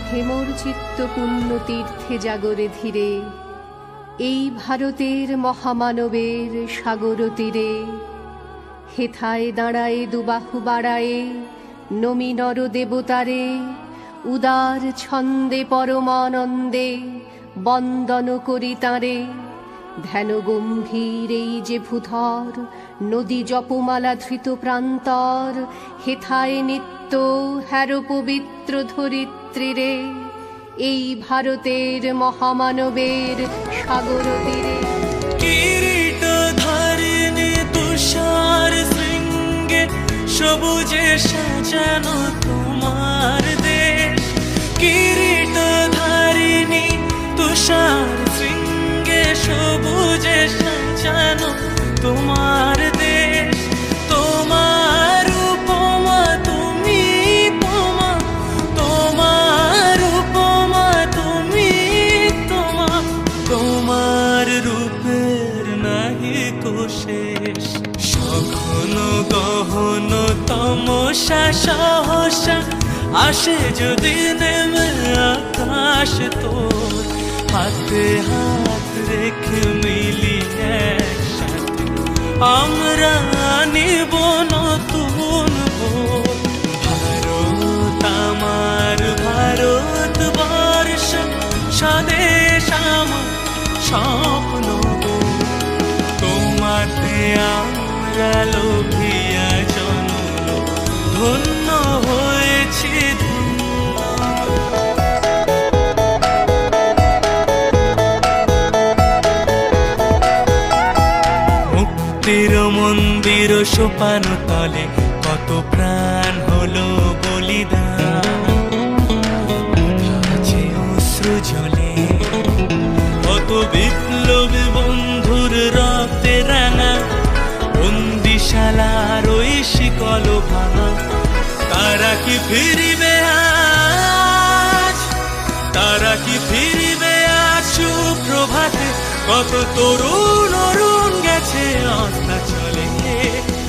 হেমর চিত্ত পুণ্য তীর্থে জাগরে ধীরে, এই ভারতের মহামানবের সাগর তীরে। হেথায় দাঁড়ায়ে দুবাহু বাড়ায়ে নমি নর দেবতারে, উদার ছন্দে পরমানন্দে বন্দন করি তাঁরে। ধ্যান গম্ভীর এই যে ভূধর, নদী জপমালা ধৃত প্রান্তর। হেথায় নিত্য হ্যার পবিত্র ধরিত্রীরে, এই ভারতের মহামানবের সাগর তীরে। কিরীট ধারিণী তুষার শৃঙ্গে, সবুজে সাজানো তোমার দেশ। কিরীট ধারিণী তুষার শৃঙ্গে, সবুজে সাজানো তোমার দেশ। তোমার উপমা তুমি তোমা, তোমার উপমা তুমি তোমা, তোমার রূপের নাহি কোশেষ। সঘন গহন তমসা সহসা আসে যদি নেমে আকাশ তোর। হাতে হাত রেখে মিলি একসাথে আমরা নিব নতুন ভোর। ভারত আমার ভারতবর্ষ, স্বদেশ আমার স্বপ্ন। তোমাতে আমরা লোভিয়া জন্ম, ধন্য হয়েছি ধন্য। মুক্তির মন্দির সোপান তলে কত প্রাণ হলো বলিদান। আছে অশ্রু জলে কত বিপ্লবী বন্ধুর রক্তে রাঙা। বন্দিশালার ওই শিকল ভাঙা, তারা কি ফিরিবে আজ? তারা কি ফিরিবে আজ সুপ্রভাতে? কত তরুণ অরুণ গেছে অস্তাচলে।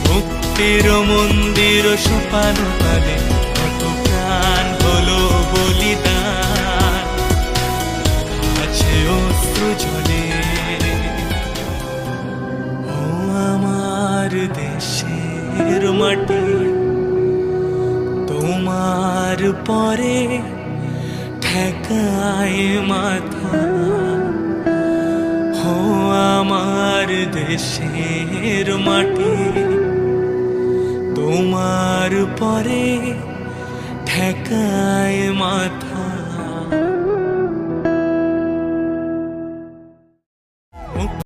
মুক্তির মন্দির সোপান তলে কত প্রাণ হলো বলিদান। আছে অশ্রু জলে। ও আমার দেশের মাটি, তোমার পরে ঠেকায় মাথা। ও আমার দেশের মাটি, তোমার পরে ঠেকায় মাথা।